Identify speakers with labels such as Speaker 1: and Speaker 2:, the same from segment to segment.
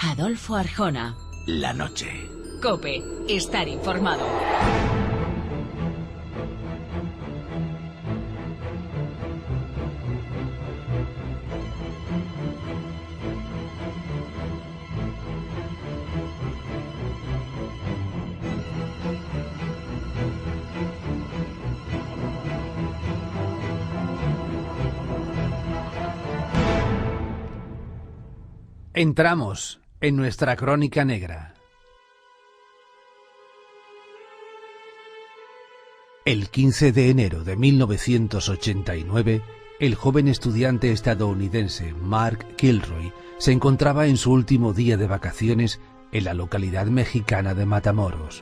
Speaker 1: Adolfo Arjona.
Speaker 2: La noche.
Speaker 1: COPE. Estar informado.
Speaker 3: Entramos en nuestra crónica negra. El 15 de enero de 1989, el joven estudiante estadounidense Mark Kilroy se encontraba en su último día de vacaciones en la localidad mexicana de Matamoros.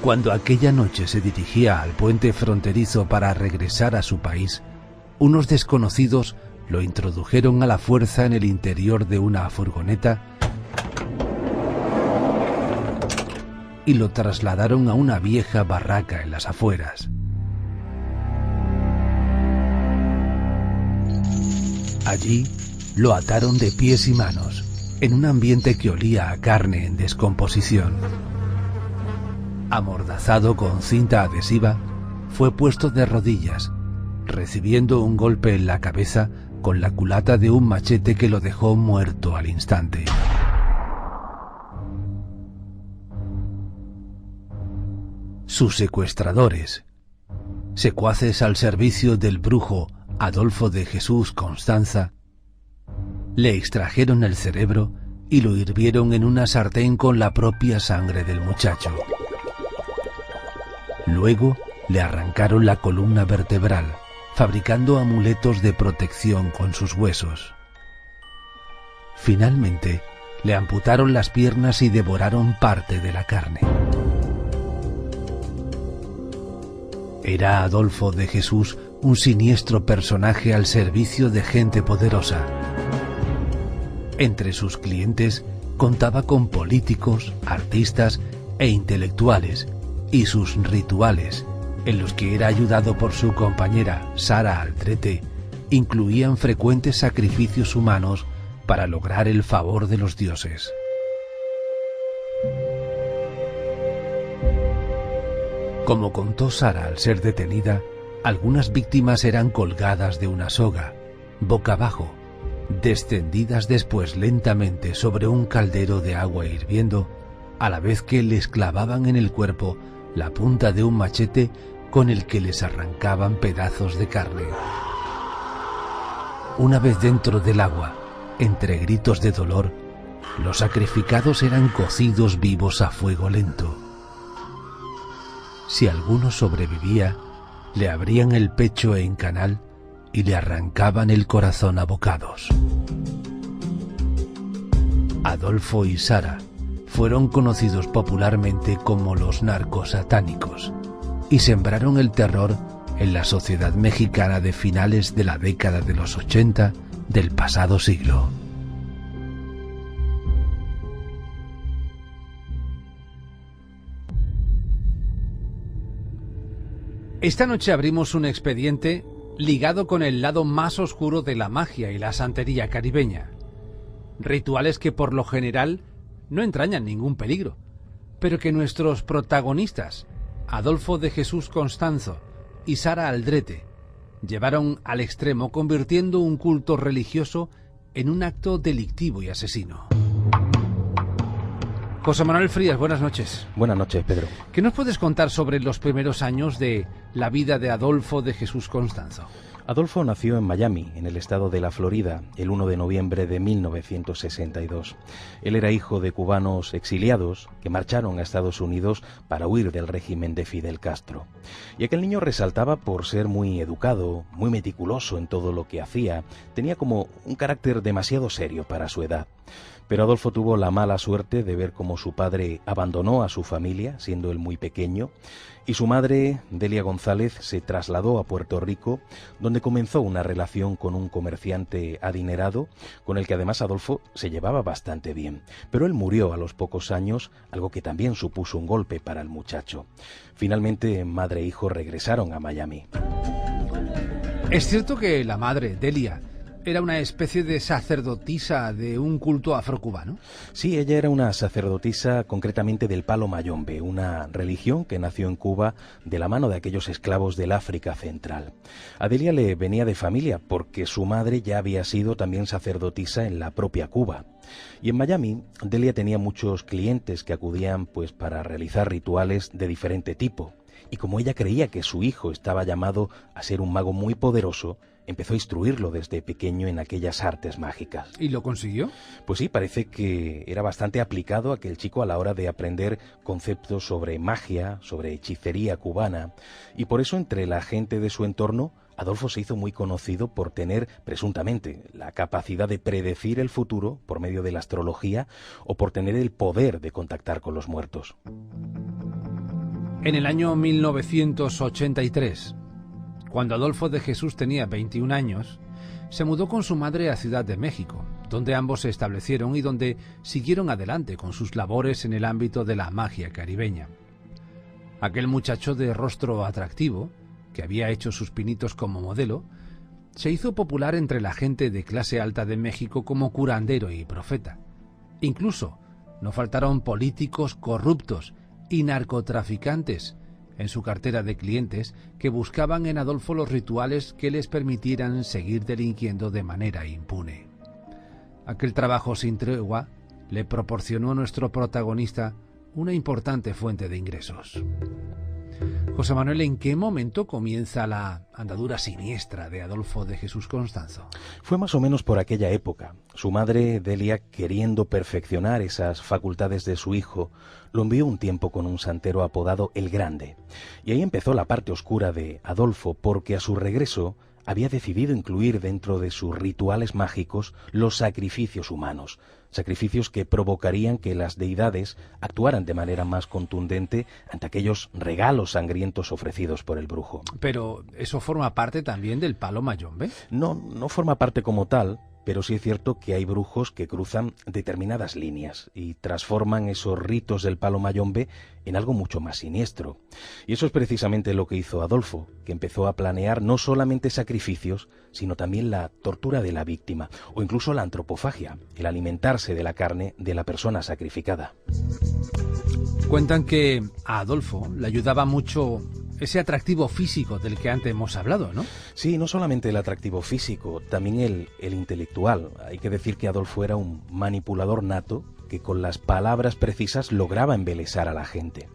Speaker 3: Cuando aquella noche se dirigía al puente fronterizo para regresar a su país, unos desconocidos lo introdujeron a la fuerza en el interior de una furgoneta y lo trasladaron a una vieja barraca en las afueras. Allí lo ataron de pies y manos, en un ambiente que olía a carne en descomposición. Amordazado con cinta adhesiva, fue puesto de rodillas, recibiendo un golpe en la cabeza con la culata de un machete que lo dejó muerto al instante. Sus secuestradores, secuaces al servicio del brujo Adolfo de Jesús Constanza, le extrajeron el cerebro y lo hirvieron en una sartén con la propia sangre del muchacho. Luego le arrancaron la columna vertebral, fabricando amuletos de protección con sus huesos. Finalmente, le amputaron las piernas y devoraron parte de la carne. Era Adolfo de Jesús un siniestro personaje al servicio de gente poderosa. Entre sus clientes contaba con políticos, artistas e intelectuales, y sus rituales, en los que era ayudado por su compañera Sara Aldrete, incluían frecuentes sacrificios humanos para lograr el favor de los dioses. Como contó Sara al ser detenida, algunas víctimas eran colgadas de una soga, boca abajo, descendidas después lentamente sobre un caldero de agua hirviendo, a la vez que les clavaban en el cuerpo la punta de un machete con el que les arrancaban pedazos de carne. Una vez dentro del agua, entre gritos de dolor, los sacrificados eran cocidos vivos a fuego lento. Si alguno sobrevivía, le abrían el pecho en canal y le arrancaban el corazón a bocados. Adolfo y Sara fueron conocidos popularmente como los narcosatánicos y sembraron el terror en la sociedad mexicana de finales de la década de los 80 del pasado siglo. Esta noche abrimos un expediente ligado con el lado más oscuro de la magia y la santería caribeña. Rituales que por lo general no entrañan ningún peligro, pero que nuestros protagonistas, Adolfo de Jesús Constanzo y Sara Aldrete, llevaron al extremo, convirtiendo un culto religioso en un acto delictivo y asesino. José Manuel Frías, buenas noches.
Speaker 4: Buenas noches, Pedro.
Speaker 3: ¿Qué nos puedes contar sobre los primeros años de la vida de Adolfo de Jesús Constanzo?
Speaker 4: Adolfo nació en Miami, en el estado de la Florida, el 1 de noviembre de 1962. Él era hijo de cubanos exiliados que marcharon a Estados Unidos para huir del régimen de Fidel Castro. Y aquel niño resaltaba por ser muy educado, muy meticuloso en todo lo que hacía. Tenía como un carácter demasiado serio para su edad. Pero Adolfo tuvo la mala suerte de ver cómo su padre abandonó a su familia, siendo él muy pequeño, y su madre, Delia González, se trasladó a Puerto Rico, donde comenzó una relación con un comerciante adinerado, con el que además Adolfo se llevaba bastante bien. Pero él murió a los pocos años, algo que también supuso un golpe para el muchacho. Finalmente, madre e hijo regresaron a Miami.
Speaker 3: ¿Es cierto que la madre, Delia, era una especie de sacerdotisa de un culto afrocubano?
Speaker 4: Sí, ella era una sacerdotisa concretamente del Palo Mayombe, una religión que nació en Cuba de la mano de aquellos esclavos del África Central. A Delia le venía de familia porque su madre ya había sido también sacerdotisa en la propia Cuba. Y en Miami, Delia tenía muchos clientes que acudían pues para realizar rituales de diferente tipo. Y como ella creía que su hijo estaba llamado a ser un mago muy poderoso, empezó a instruirlo desde pequeño en aquellas artes mágicas.
Speaker 3: ¿Y lo consiguió?
Speaker 4: Pues sí, parece que era bastante aplicado aquel chico a la hora de aprender conceptos sobre magia, sobre hechicería cubana, y por eso entre la gente de su entorno, Adolfo se hizo muy conocido por tener, presuntamente, la capacidad de predecir el futuro por medio de la astrología o por tener el poder de contactar con los muertos.
Speaker 3: En el año 1983, cuando Adolfo de Jesús tenía 21 años, se mudó con su madre a Ciudad de México, donde ambos se establecieron y donde siguieron adelante con sus labores en el ámbito de la magia caribeña. Aquel muchacho de rostro atractivo, que había hecho sus pinitos como modelo, se hizo popular entre la gente de clase alta de México como curandero y profeta. Incluso no faltaron políticos corruptos y narcotraficantes en su cartera de clientes que buscaban en Adolfo los rituales que les permitieran seguir delinquiendo de manera impune. Aquel trabajo sin tregua le proporcionó a nuestro protagonista una importante fuente de ingresos. José Manuel, ¿en qué momento comienza la andadura siniestra de Adolfo de Jesús Constanzo?
Speaker 4: Fue más o menos por aquella época. Su madre, Delia, queriendo perfeccionar esas facultades de su hijo, lo envió un tiempo con un santero apodado El Grande. Y ahí empezó la parte oscura de Adolfo, porque a su regreso había decidido incluir dentro de sus rituales mágicos los sacrificios humanos, sacrificios que provocarían que las deidades actuaran de manera más contundente ante aquellos regalos sangrientos ofrecidos por el brujo.
Speaker 3: Pero ¿eso forma parte también del Palo Mayombe?
Speaker 4: No forma parte como tal, pero sí es cierto que hay brujos que cruzan determinadas líneas y transforman esos ritos del Palo Mayombe en algo mucho más siniestro. Y eso es precisamente lo que hizo Adolfo, que empezó a planear no solamente sacrificios, sino también la tortura de la víctima, o incluso la antropofagia, el alimentarse de la carne de la persona sacrificada.
Speaker 3: Cuentan que a Adolfo le ayudaba mucho ese atractivo físico del que antes hemos hablado, ¿no?
Speaker 4: Sí, no solamente el atractivo físico, también el intelectual. Hay que decir que Adolfo era un manipulador nato que con las palabras precisas lograba embelesar a la gente.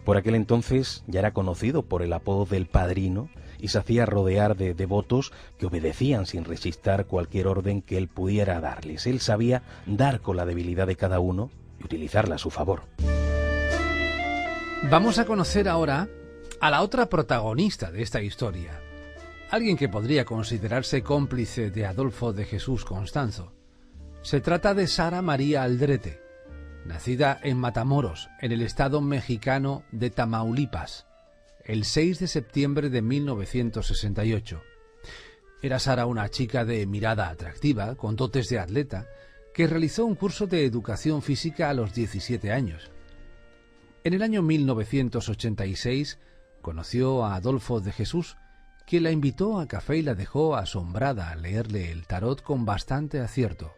Speaker 4: Por aquel entonces ya era conocido por el apodo del Padrino y se hacía rodear de devotos que obedecían sin resistir cualquier orden que él pudiera darles. Él sabía dar con la debilidad de cada uno y utilizarla a su favor.
Speaker 3: Vamos a conocer ahora a la otra protagonista de esta historia, alguien que podría considerarse cómplice de Adolfo de Jesús Constanzo. Se trata de Sara María Aldrete, nacida en Matamoros, en el estado mexicano de Tamaulipas, el 6 de septiembre de 1968. Era Sara una chica de mirada atractiva, con dotes de atleta, que realizó un curso de educación física a los 17 años. En el año 1986 conoció a Adolfo de Jesús, quien la invitó a café y la dejó asombrada al leerle el tarot con bastante acierto.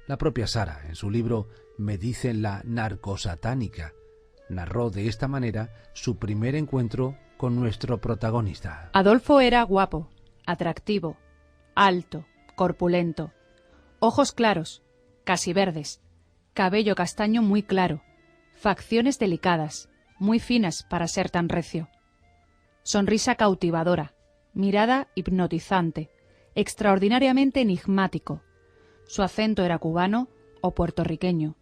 Speaker 3: La propia Sara, en su libro Me dicen la narcosatánica, narró de esta manera su primer encuentro con nuestro protagonista.
Speaker 2: Adolfo era guapo, atractivo, alto, corpulento, ojos claros, casi verdes, cabello castaño muy claro, facciones delicadas, muy finas para ser tan recio. Sonrisa cautivadora, mirada hipnotizante, extraordinariamente enigmático. Su acento era cubano o puertorriqueño.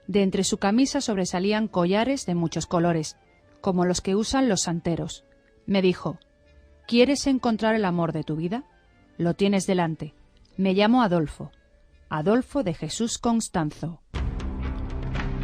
Speaker 2: De entre su camisa sobresalían collares de muchos colores, como los que usan los santeros. Me dijo: ¿quieres encontrar el amor de tu vida? Lo tienes delante. Me llamo Adolfo. Adolfo de Jesús Constanzo.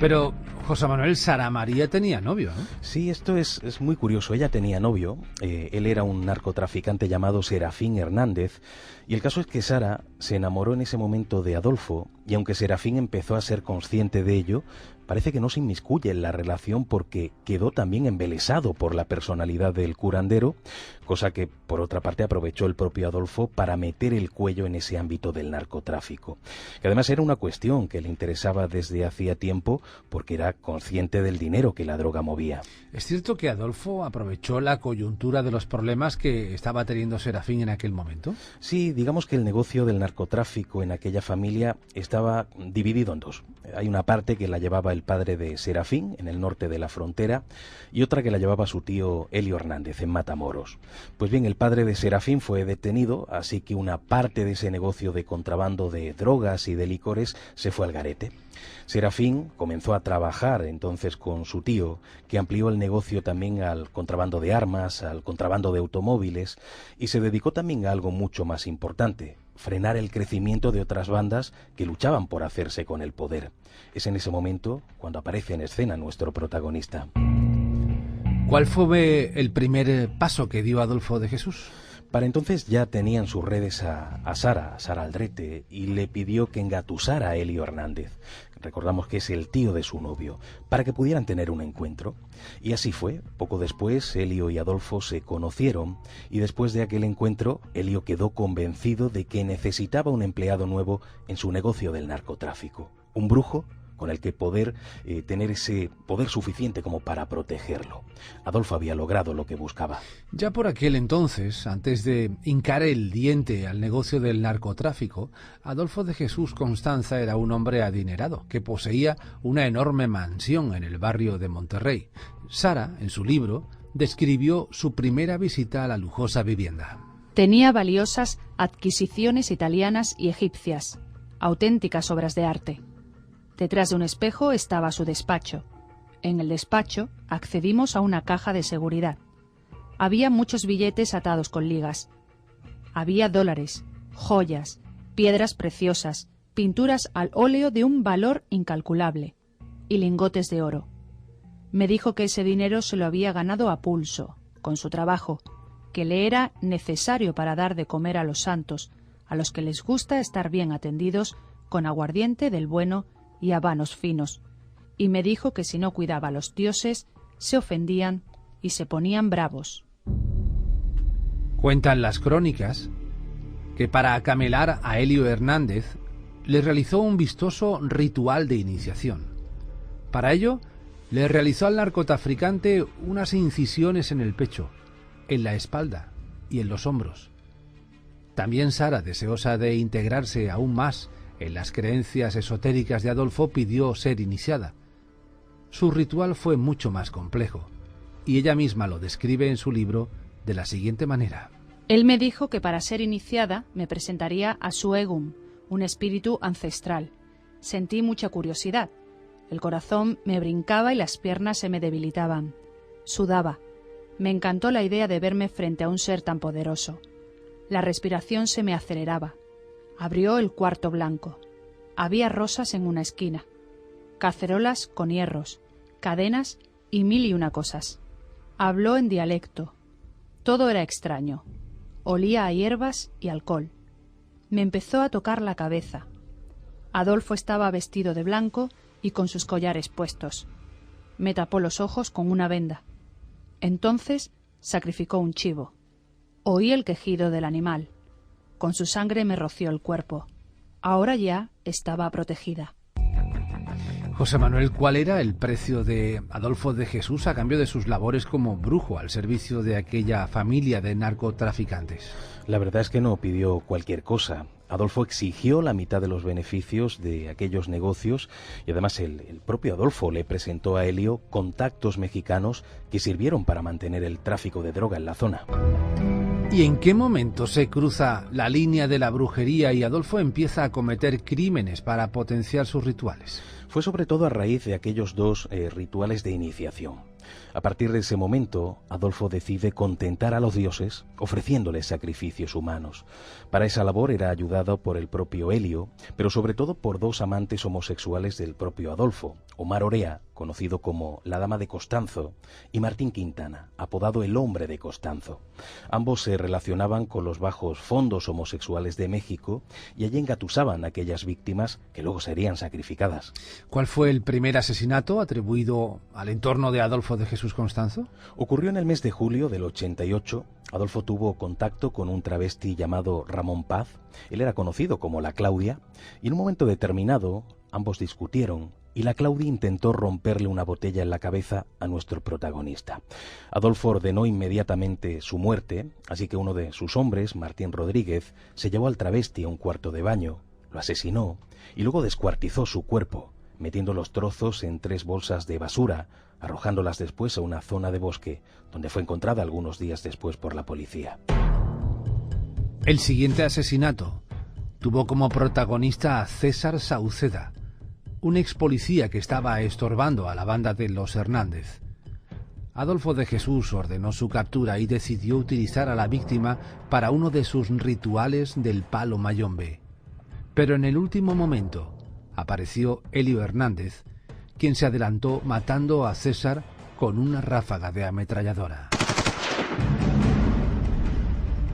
Speaker 3: Pero José Manuel, Sara María tenía novio, ¿no?
Speaker 4: Sí, esto es muy curioso. Ella tenía novio, él era un narcotraficante llamado Serafín Hernández, y el caso es que Sara se enamoró en ese momento de Adolfo, y aunque Serafín empezó a ser consciente de ello, parece que no se inmiscuye en la relación porque quedó también embelesado por la personalidad del curandero, cosa que por otra parte aprovechó el propio Adolfo para meter el cuello en ese ámbito del narcotráfico, que además era una cuestión que le interesaba desde hacía tiempo porque era consciente del dinero que la droga movía.
Speaker 3: ¿Es cierto que Adolfo aprovechó la coyuntura de los problemas que estaba teniendo Serafín en aquel momento?
Speaker 4: Sí, digamos que el negocio del narcotráfico en aquella familia estaba dividido en dos. Hay una parte que la llevaba el padre de Serafín, en el norte de la frontera, y otra que la llevaba su tío Elio Hernández, en Matamoros. Pues bien, el padre de Serafín fue detenido, así que una parte de ese negocio de contrabando de drogas y de licores se fue al garete. Serafín comenzó a trabajar entonces con su tío, que amplió el negocio también al contrabando de armas, al contrabando de automóviles, y se dedicó también a algo mucho más importante: frenar el crecimiento de otras bandas que luchaban por hacerse con el poder. Es en ese momento cuando aparece en escena nuestro protagonista.
Speaker 3: ¿Cuál fue el primer paso que dio Adolfo de Jesús?
Speaker 4: Para entonces ya tenía en sus redes a Sara Aldrete, y le pidió que engatusara a Elio Hernández, recordamos que es el tío de su novio, para que pudieran tener un encuentro. Y así fue. Poco después, Elio y Adolfo se conocieron, y después de aquel encuentro, Elio quedó convencido de que necesitaba un empleado nuevo en su negocio del narcotráfico, un brujo con el que poder tener ese poder suficiente como para protegerlo. Adolfo había logrado lo que buscaba.
Speaker 3: Ya por aquel entonces, antes de hincar el diente al negocio del narcotráfico, Adolfo de Jesús Constanza era un hombre adinerado que poseía una enorme mansión en el barrio de Monterrey. Sara, en su libro, describió su primera visita a la lujosa vivienda.
Speaker 2: Tenía valiosas adquisiciones italianas y egipcias, auténticas obras de arte. Detrás de un espejo estaba su despacho. En el despacho accedimos a una caja de seguridad. Había muchos billetes atados con ligas. Había dólares, joyas, piedras preciosas, pinturas al óleo de un valor incalculable y lingotes de oro. Me dijo que ese dinero se lo había ganado a pulso, con su trabajo, que le era necesario para dar de comer a los santos, a los que les gusta estar bien atendidos con aguardiente del bueno y habanos finos, y me dijo que si no cuidaba a los dioses, se ofendían y se ponían bravos.
Speaker 3: Cuentan las crónicas que para acamelar a Elio Hernández le realizó un vistoso ritual de iniciación. Para ello, le realizó al narcotraficante unas incisiones en el pecho, en la espalda y en los hombros. También Sara, deseosa de integrarse aún más en las creencias esotéricas de Adolfo, pidió ser iniciada. Su ritual fue mucho más complejo, y ella misma lo describe en su libro de la siguiente manera.
Speaker 2: Él me dijo que para ser iniciada me presentaría a su Egum, un espíritu ancestral. Sentí mucha curiosidad. El corazón me brincaba y las piernas se me debilitaban. Sudaba. Me encantó la idea de verme frente a un ser tan poderoso. La respiración se me aceleraba. Abrió el cuarto blanco. Había rosas en una esquina, cacerolas con hierros, cadenas y mil y una cosas. Habló en dialecto. Todo era extraño. Olía a hierbas y alcohol. Me empezó a tocar la cabeza. Adolfo estaba vestido de blanco y con sus collares puestos. Me tapó los ojos con una venda. Entonces sacrificó un chivo. Oí el quejido del animal. Con su sangre me roció el cuerpo. Ahora ya estaba protegida.
Speaker 3: José Manuel, ¿cuál era el precio de Adolfo de Jesús a cambio de sus labores como brujo al servicio de aquella familia de narcotraficantes?
Speaker 4: La verdad es que no pidió cualquier cosa. Adolfo exigió la mitad de los beneficios de aquellos negocios, y además el propio Adolfo le presentó a Elio contactos mexicanos que sirvieron para mantener el tráfico de droga en la zona.
Speaker 3: ¿Y en qué momento se cruza la línea de la brujería y Adolfo empieza a cometer crímenes para potenciar sus rituales?
Speaker 4: Fue sobre todo a raíz de aquellos dos rituales de iniciación. A partir de ese momento, Adolfo decide contentar a los dioses ofreciéndoles sacrificios humanos. Para esa labor era ayudado por el propio Elio, pero sobre todo por dos amantes homosexuales del propio Adolfo, Omar Orea, conocido como la Dama de Costanzo, y Martín Quintana, apodado el Hombre de Costanzo. Ambos se relacionaban con los bajos fondos homosexuales de México y allí engatusaban a aquellas víctimas que luego serían sacrificadas.
Speaker 3: ¿Cuál fue el primer asesinato atribuido al entorno de Adolfo de Jesús Constanzo?
Speaker 4: Ocurrió en el mes de julio del 88. Adolfo tuvo contacto con un travesti llamado Ramón Paz. Él era conocido como la Claudia, y en un momento determinado ambos discutieron y la Claudia intentó romperle una botella en la cabeza a nuestro protagonista. Adolfo ordenó inmediatamente su muerte, así que uno de sus hombres, Martín Rodríguez, se llevó al travesti a un cuarto de baño, lo asesinó y luego descuartizó su cuerpo, metiendo los trozos en 3 bolsas de basura, arrojándolas después a una zona de bosque, donde fue encontrada algunos días después por la policía.
Speaker 3: El siguiente asesinato tuvo como protagonista a César Sauceda, un ex policía que estaba estorbando a la banda de los Hernández. Adolfo de Jesús ordenó su captura y decidió utilizar a la víctima para uno de sus rituales del palo mayombe. Pero en el último momento apareció Elio Hernández, quien se adelantó matando a César con una ráfaga de ametralladora.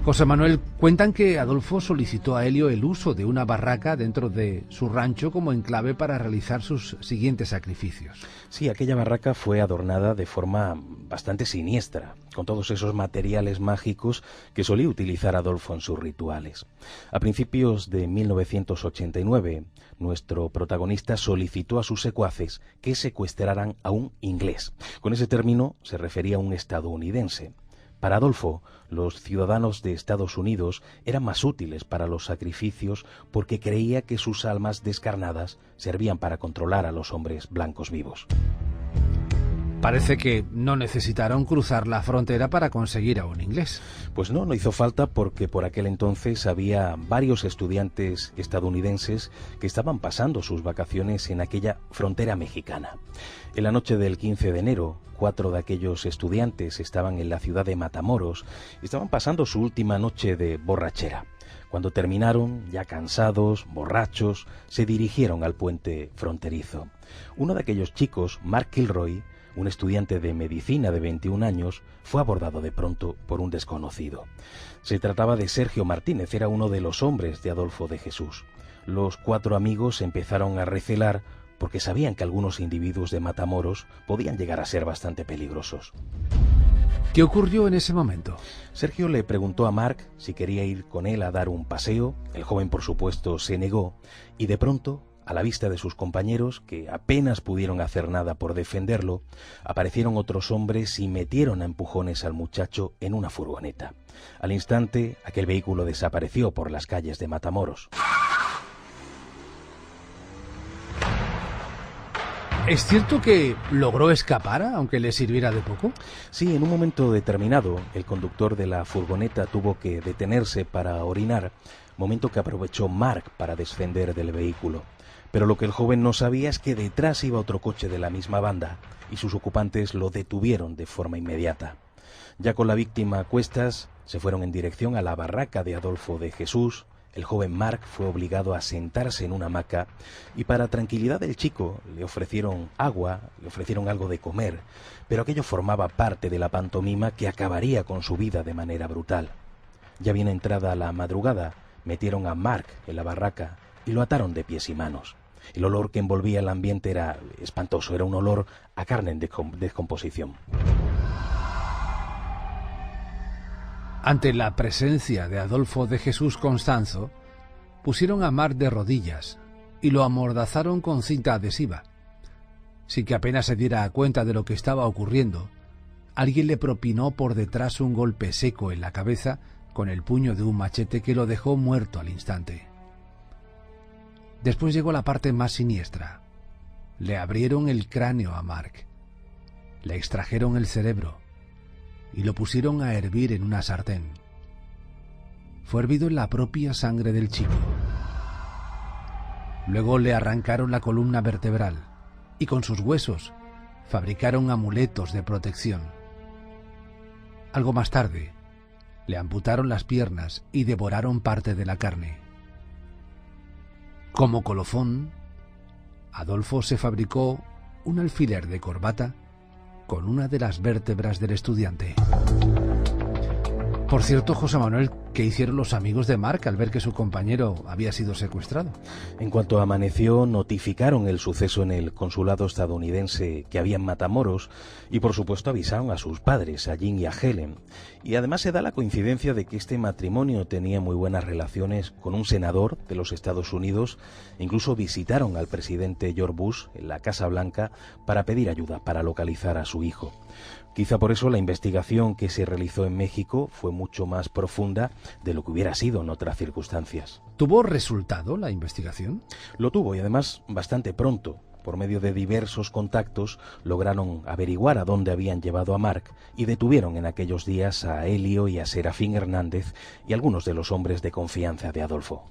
Speaker 3: José Manuel, cuentan que Adolfo solicitó a Elio el uso de una barraca dentro de su rancho como enclave para realizar sus siguientes sacrificios.
Speaker 4: Sí, aquella barraca fue adornada de forma bastante siniestra, con todos esos materiales mágicos que solía utilizar Adolfo en sus rituales. A principios de 1989, nuestro protagonista solicitó a sus secuaces que secuestraran a un inglés. Con ese término se refería a un estadounidense. Para Adolfo, los ciudadanos de Estados Unidos eran más útiles para los sacrificios porque creía que sus almas descarnadas servían para controlar a los hombres blancos vivos.
Speaker 3: Parece que no necesitaron cruzar la frontera para conseguir a un inglés.
Speaker 4: Pues no hizo falta, porque por aquel entonces había varios estudiantes estadounidenses que estaban pasando sus vacaciones en aquella frontera mexicana. En la noche del 15 de enero, 4 de aquellos estudiantes estaban en la ciudad de Matamoros, estaban pasando su última noche de borrachera. Cuando terminaron, ya cansados, borrachos, se dirigieron al puente fronterizo. Uno de aquellos chicos, Mark Kilroy, un estudiante de medicina de 21 años, fue abordado de pronto por un desconocido. Se trataba de Sergio Martínez, era uno de los hombres de Adolfo de Jesús. Los 4 amigos empezaron a recelar porque sabían que algunos individuos de Matamoros podían llegar a ser bastante peligrosos.
Speaker 3: ¿Qué ocurrió en ese momento?
Speaker 4: Sergio le preguntó a Mark si quería ir con él a dar un paseo. El joven, por supuesto, se negó y de pronto, a la vista de sus compañeros, que apenas pudieron hacer nada por defenderlo, aparecieron otros hombres y metieron a empujones al muchacho en una furgoneta. Al instante, aquel vehículo desapareció por las calles de Matamoros.
Speaker 3: ¿Es cierto que logró escapar, aunque le sirviera de poco?
Speaker 4: Sí, en un momento determinado, el conductor de la furgoneta tuvo que detenerse para orinar, momento que aprovechó Mark para descender del vehículo. Pero lo que el joven no sabía es que detrás iba otro coche de la misma banda y sus ocupantes lo detuvieron de forma inmediata. Ya con la víctima a cuestas, se fueron en dirección a la barraca de Adolfo de Jesús. El joven Mark fue obligado a sentarse en una hamaca y para tranquilidad del chico le ofrecieron agua, le ofrecieron algo de comer, pero aquello formaba parte de la pantomima que acabaría con su vida de manera brutal. Ya bien entrada la madrugada, metieron a Mark en la barraca y lo ataron de pies y manos. El olor que envolvía el ambiente era espantoso, era un olor a carne en descomposición.
Speaker 3: Ante la presencia de Adolfo de Jesús Constanzo, pusieron a Mark de rodillas y lo amordazaron con cinta adhesiva. Sin que apenas se diera cuenta de lo que estaba ocurriendo, alguien le propinó por detrás un golpe seco en la cabeza con el puño de un machete que lo dejó muerto al instante. Después llegó la parte más siniestra. Le abrieron el cráneo a Mark, le extrajeron el cerebro y lo pusieron a hervir en una sartén. Fue hervido en la propia sangre del chico. Luego le arrancaron la columna vertebral y con sus huesos fabricaron amuletos de protección. Algo más tarde, le amputaron las piernas y devoraron parte de la carne. Como colofón, Adolfo se fabricó un alfiler de corbata con una de las vértebras del estudiante. Por cierto, José Manuel, ¿qué hicieron los amigos de Mark al ver que su compañero había sido secuestrado?
Speaker 4: En cuanto amaneció, notificaron el suceso en el consulado estadounidense que había en Matamoros y, por supuesto, avisaron a sus padres, a Jim y a Helen. Y además se da la coincidencia de que este matrimonio tenía muy buenas relaciones con un senador de los Estados Unidos. Incluso visitaron al presidente George Bush en la Casa Blanca para pedir ayuda para localizar a su hijo. Quizá por eso la investigación que se realizó en México fue mucho más profunda de lo que hubiera sido en otras circunstancias.
Speaker 3: ¿Tuvo resultado la investigación?
Speaker 4: Lo tuvo, y además bastante pronto. Por medio de diversos contactos lograron averiguar a dónde habían llevado a Mark y detuvieron en aquellos días a Helio y a Serafín Hernández y algunos de los hombres de confianza de Adolfo.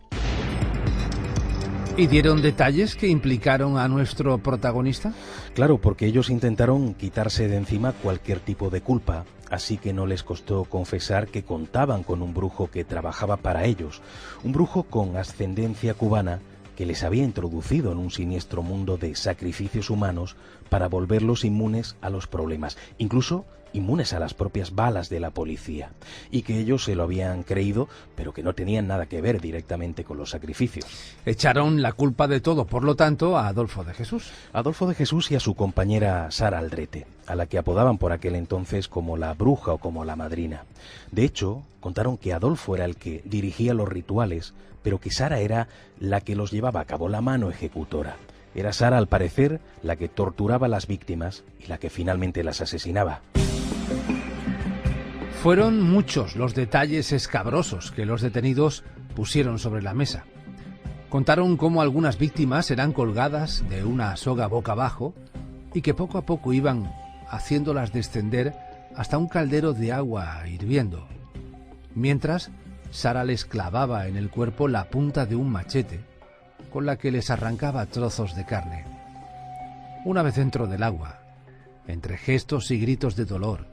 Speaker 3: ¿Y dieron detalles que implicaron a nuestro protagonista?
Speaker 4: Claro, porque ellos intentaron quitarse de encima cualquier tipo de culpa, así que no les costó confesar que contaban con un brujo que trabajaba para ellos, un brujo con ascendencia cubana que les había introducido en un siniestro mundo de sacrificios humanos para volverlos inmunes a los problemas, incluso inmunes a las propias balas de la policía, y que ellos se lo habían creído, pero que no tenían nada que ver directamente con los sacrificios.
Speaker 3: Echaron la culpa de todo, por lo tanto, a Adolfo de Jesús.
Speaker 4: Adolfo de Jesús y a su compañera Sara Aldrete, a la que apodaban por aquel entonces como la bruja o como la madrina. De hecho, contaron que Adolfo era el que dirigía los rituales, pero que Sara era la que los llevaba a cabo, la mano ejecutora. Era Sara, al parecer, la que torturaba a las víctimas y la que finalmente las asesinaba.
Speaker 3: Fueron muchos los detalles escabrosos que los detenidos pusieron sobre la mesa. Contaron cómo algunas víctimas eran colgadas de una soga boca abajo y que poco a poco iban haciéndolas descender hasta un caldero de agua hirviendo. Mientras, Sara les clavaba en el cuerpo la punta de un machete con la que les arrancaba trozos de carne. Una vez dentro del agua, entre gestos y gritos de dolor,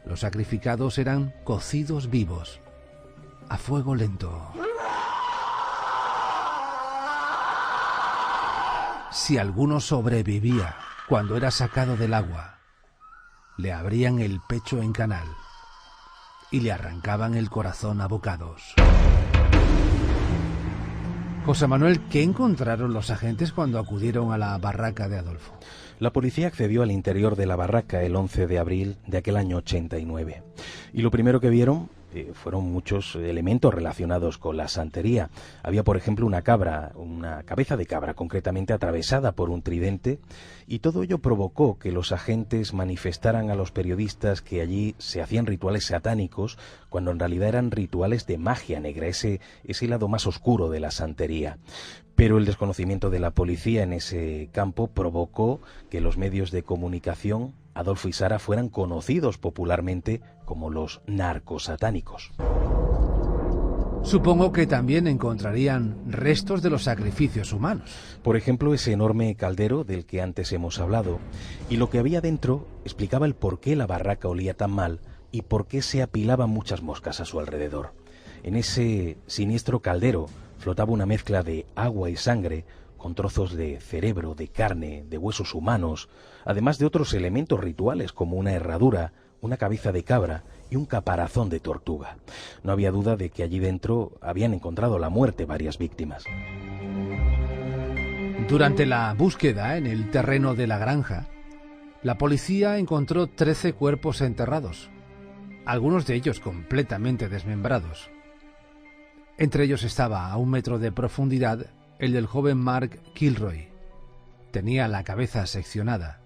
Speaker 3: los sacrificados eran cocidos vivos, a fuego lento. Si alguno sobrevivía cuando era sacado del agua, le abrían el pecho en canal y le arrancaban el corazón a bocados. José Manuel, ¿qué encontraron los agentes cuando acudieron a la barraca de Adolfo?
Speaker 4: La policía accedió al interior de la barraca el 11 de abril de aquel año 89. Y lo primero que vieron fueron muchos elementos relacionados con la santería. Había, por ejemplo, una cabeza de cabra, concretamente atravesada por un tridente, y todo ello provocó que los agentes manifestaran a los periodistas que allí se hacían rituales satánicos, cuando en realidad eran rituales de magia negra, ese lado más oscuro de la santería. Pero el desconocimiento de la policía en ese campo provocó que los medios de comunicación, Adolfo y Sara, fueran conocidos popularmente como los narcosatánicos.
Speaker 3: Supongo que también encontrarían restos de los sacrificios humanos.
Speaker 4: Por ejemplo, ese enorme caldero del que antes hemos hablado, y lo que había dentro explicaba el por qué la barraca olía tan mal y por qué se apilaban muchas moscas a su alrededor. En ese siniestro caldero flotaba una mezcla de agua y sangre, con trozos de cerebro, de carne, de huesos humanos, además de otros elementos rituales como una herradura, una cabeza de cabra y un caparazón de tortuga. No había duda de que allí dentro habían encontrado la muerte varias víctimas.
Speaker 3: Durante la búsqueda en el terreno de la granja, la policía encontró 13 cuerpos enterrados, algunos de ellos completamente desmembrados. Entre ellos estaba, a 1 metro de profundidad, el del joven Mark Kilroy. Tenía la cabeza seccionada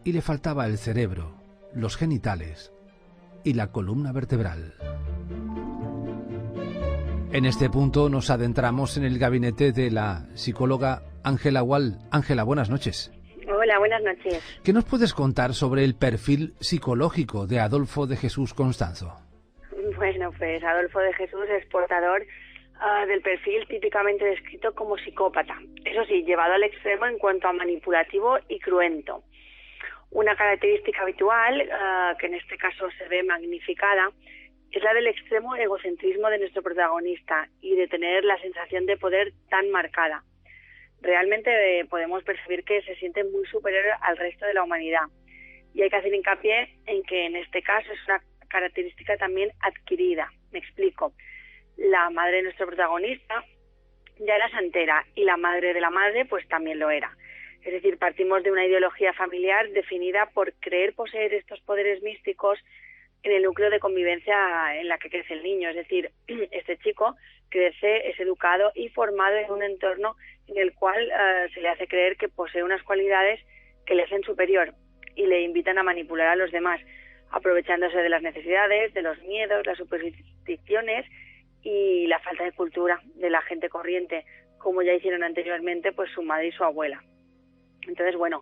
Speaker 3: y le faltaba el cerebro, los genitales y la columna vertebral. En este punto nos adentramos en el gabinete de la psicóloga Ángela Wall. Ángela, buenas noches.
Speaker 5: Hola, buenas noches.
Speaker 3: ¿Qué nos puedes contar sobre el perfil psicológico de Adolfo de Jesús Constanzo?
Speaker 5: Bueno, pues Adolfo de Jesús es portador del perfil típicamente descrito como psicópata. Eso sí, llevado al extremo en cuanto a manipulativo y cruento. Una característica habitual, que en este caso se ve magnificada, es la del extremo egocentrismo de nuestro protagonista y de tener la sensación de poder tan marcada. realmente podemos percibir que se siente muy superior al resto de la humanidad. Y hay que hacer hincapié en que en este caso es una característica también adquirida. Me explico. La madre de nuestro protagonista ya era santera y la madre de la madre pues también lo era. Es decir, partimos de una ideología familiar definida por creer poseer estos poderes místicos en el núcleo de convivencia en la que crece el niño. Es decir, este chico crece, es educado y formado en un entorno en el cual se le hace creer que posee unas cualidades que le hacen superior y le invitan a manipular a los demás, aprovechándose de las necesidades, de los miedos, las supersticiones y la falta de cultura de la gente corriente, como ya hicieron anteriormente pues su madre y su abuela. Entonces, bueno,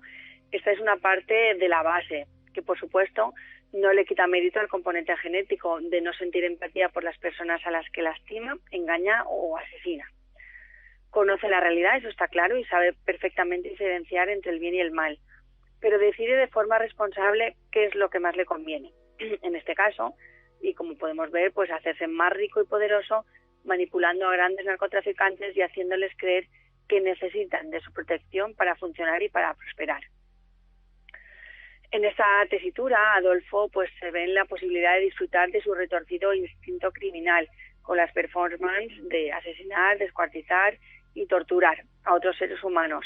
Speaker 5: esta es una parte de la base, que por supuesto no le quita mérito al componente genético de no sentir empatía por las personas a las que lastima, engaña o asesina. Conoce la realidad, eso está claro, y sabe perfectamente diferenciar entre el bien y el mal, pero decide de forma responsable qué es lo que más le conviene. En este caso, y como podemos ver, pues hacerse más rico y poderoso manipulando a grandes narcotraficantes y haciéndoles creer que necesitan de su protección para funcionar y para prosperar. En esta tesitura, Adolfo pues se ve en la posibilidad de disfrutar de su retorcido instinto criminal, con las performances de asesinar, descuartizar y torturar a otros seres humanos.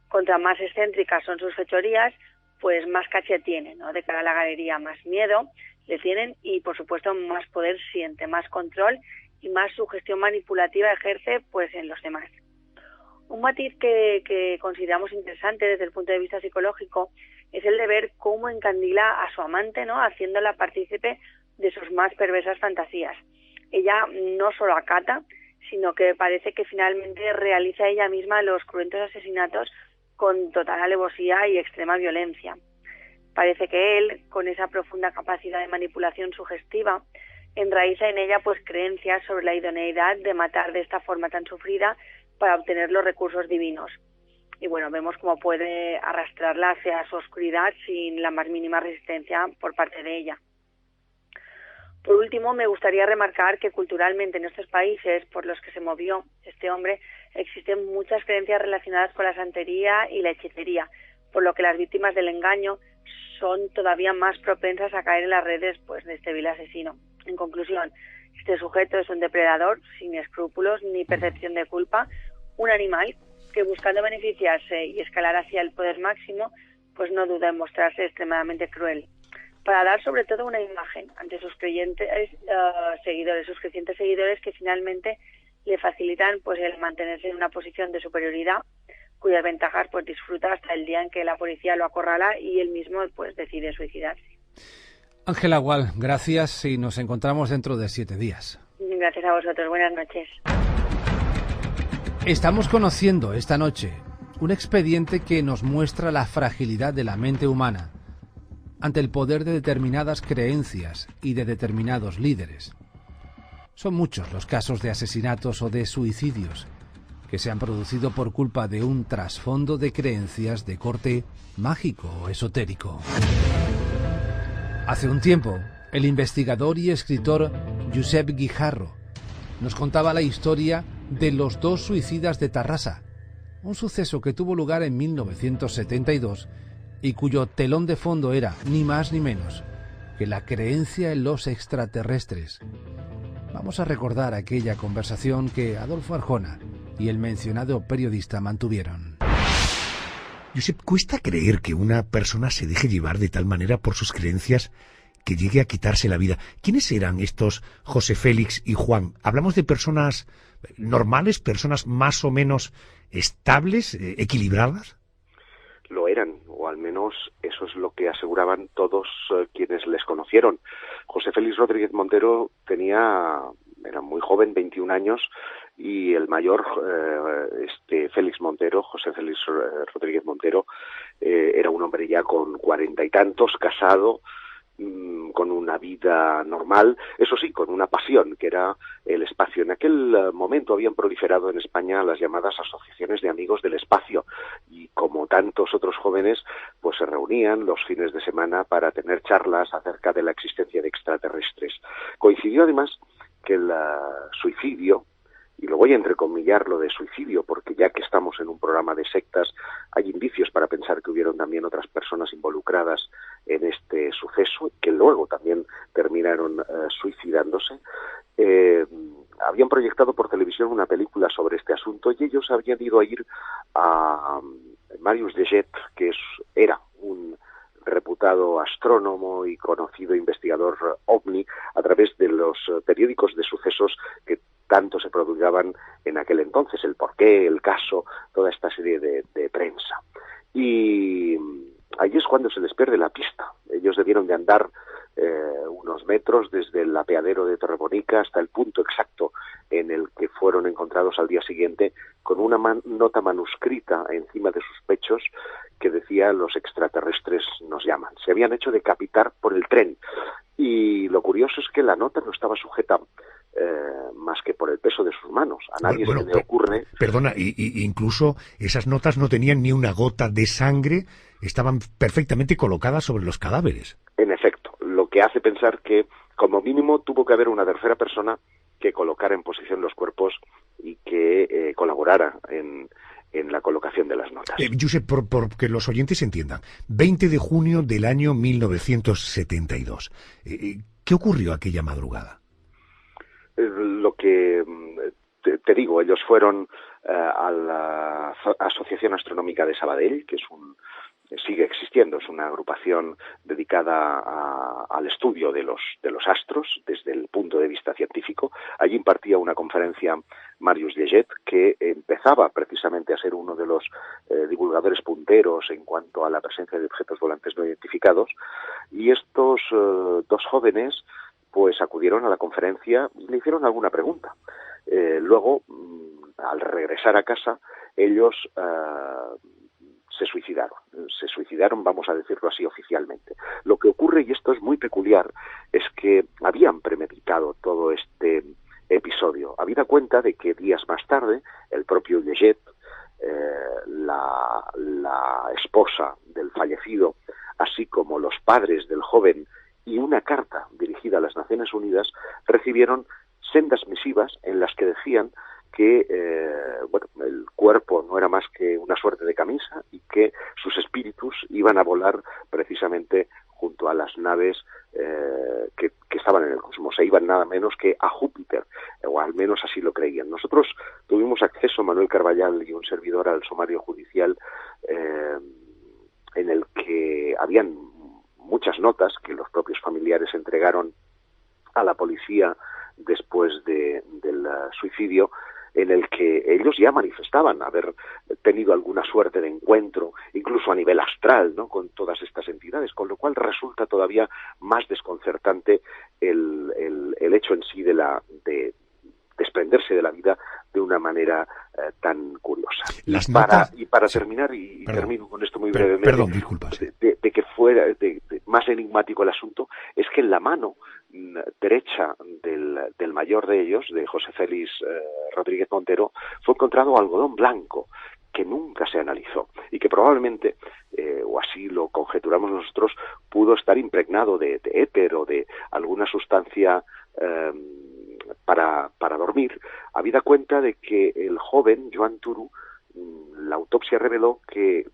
Speaker 5: Contra más excéntricas son sus fechorías, pues más caché tienen, ¿no? De cara a la galería, más miedo le tienen y, por supuesto, más poder siente, más control y más sugestión manipulativa ejerce pues en los demás. Un matiz que consideramos interesante desde el punto de vista psicológico es el de ver cómo encandila a su amante, ¿no? Haciéndola partícipe de sus más perversas fantasías. Ella no solo acata, sino que parece que finalmente realiza ella misma los cruentos asesinatos con total alevosía y extrema violencia. Parece que él, con esa profunda capacidad de manipulación sugestiva, enraiza en ella pues creencias sobre la idoneidad de matar de esta forma tan sufrida para obtener los recursos divinos. Y bueno, vemos cómo puede arrastrarla hacia su oscuridad sin la más mínima resistencia por parte de ella. Por último, me gustaría remarcar que culturalmente en estos países por los que se movió este hombre existen muchas creencias relacionadas con la santería y la hechicería, por lo que las víctimas del engaño son todavía más propensas a caer en las redes pues de este vil asesino. En conclusión, este sujeto es un depredador sin escrúpulos ni percepción de culpa, un animal que buscando beneficiarse y escalar hacia el poder máximo, pues no duda en mostrarse extremadamente cruel, para dar sobre todo una imagen ante sus creyentes seguidores, sus crecientes seguidores que finalmente le facilitan pues el mantenerse en una posición de superioridad, cuyas ventajas pues disfruta hasta el día en que la policía lo acorrala y él mismo pues decide suicidarse.
Speaker 3: Ángela Gual, gracias y nos encontramos dentro de 7 días.
Speaker 5: Gracias a vosotros, buenas noches.
Speaker 3: Estamos conociendo esta noche un expediente que nos muestra la fragilidad de la mente humana ante el poder de determinadas creencias y de determinados líderes. Son muchos los casos de asesinatos o de suicidios que se han producido por culpa de un trasfondo de creencias de corte mágico o esotérico. Hace un tiempo, el investigador y escritor Josep Guijarro nos contaba la historia de los 2 suicidas de Tarrasa, un suceso que tuvo lugar en 1972 y cuyo telón de fondo era, ni más ni menos, que la creencia en los extraterrestres. Vamos a recordar aquella conversación que Adolfo Arjona y el mencionado periodista mantuvieron.
Speaker 6: Josep, ¿cuesta creer que una persona se deje llevar de tal manera por sus creencias que llegue a quitarse la vida? ¿Quiénes eran estos José Félix y Juan? ¿Hablamos de personas normales, personas más o menos estables, equilibradas?
Speaker 7: Lo eran, o al menos eso es lo que aseguraban todos quienes les conocieron. José Félix Rodríguez Montero era muy joven, 21 años, y el mayor, Félix Montero, José Félix Rodríguez Montero, era un hombre ya con 40 y tantos, casado, con una vida normal, eso sí, con una pasión, que era el espacio. En aquel momento habían proliferado en España las llamadas asociaciones de amigos del espacio, y como tantos otros jóvenes, pues se reunían los fines de semana para tener charlas acerca de la existencia de extraterrestres. Coincidió además que el suicidio y lo voy a entrecomillar lo de suicidio, porque ya que estamos en un programa de sectas, hay indicios para pensar que hubieron también otras personas involucradas en este suceso, que luego también terminaron suicidándose. Habían proyectado por televisión una película sobre este asunto y ellos habían ido a ir a Marius Leget, que era un reputado astrónomo y conocido investigador ovni, a través de los periódicos de sucesos que tanto se prodigaban en aquel entonces, El Porqué, El Caso, toda esta serie de prensa. Y ahí es cuando se les pierde la pista. Ellos debieron de andar unos metros desde el apeadero de Torrebonica hasta el punto exacto en el que fueron encontrados al día siguiente, con una nota manuscrita encima de sus pechos que decía: los extraterrestres nos llaman. Se habían hecho decapitar por el tren, y lo curioso es que la nota no estaba sujeta más que por el peso de sus manos. A nadie se le ocurre...
Speaker 6: Perdona, y incluso esas notas no tenían ni una gota de sangre, estaban perfectamente colocadas sobre los cadáveres.
Speaker 7: En efecto, lo que hace pensar que, como mínimo, tuvo que haber una tercera persona que colocara en posición los cuerpos y que colaborara en la colocación de las notas.
Speaker 6: Josep, por que los oyentes entiendan, 20 de junio del año 1972. ¿Qué ocurrió aquella madrugada?
Speaker 7: Lo que te digo, ellos fueron a la Asociación Astronómica de Sabadell, que sigue existiendo, es una agrupación dedicada al estudio de los astros desde el punto de vista científico. Allí impartía una conferencia Marius Leget, que empezaba precisamente a ser uno de los divulgadores punteros en cuanto a la presencia de objetos volantes no identificados, y estos dos jóvenes pues acudieron a la conferencia y le hicieron alguna pregunta. Luego, al regresar a casa, ellos se suicidaron, vamos a decirlo así oficialmente. Lo que ocurre, y esto es muy peculiar, es que habían premeditado todo este episodio. Habida cuenta de que días más tarde, el propio Leget, la esposa del fallecido, así como los padres del joven, y una carta dirigida a las Naciones Unidas, recibieron sendas misivas en las que decían que el cuerpo no era más que una suerte de camisa y que sus espíritus iban a volar precisamente junto a las naves que estaban en el cosmos. Se iban nada menos que a Júpiter, o al menos así lo creían. Nosotros tuvimos acceso, Manuel Carballal y un servidor, al sumario judicial en el que habían muchas notas que los propios familiares entregaron a la policía después del suicidio, en el que ellos ya manifestaban haber tenido alguna suerte de encuentro, incluso a nivel astral, ¿no?, con todas estas entidades, con lo cual resulta todavía más desconcertante el hecho en sí de desprenderse de la vida de una manera tan curiosa. Para terminar, termino con esto muy brevemente,
Speaker 6: perdón, disculpas.
Speaker 7: de que fuera más enigmático el asunto, es que en la mano derecha del mayor de ellos, de José Félix Rodríguez Montero, fue encontrado algodón blanco que nunca se analizó y que probablemente, o así lo conjeturamos nosotros, pudo estar impregnado de éter o de alguna sustancia para dormir, habida cuenta de que el joven Joan Turu, la autopsia reveló que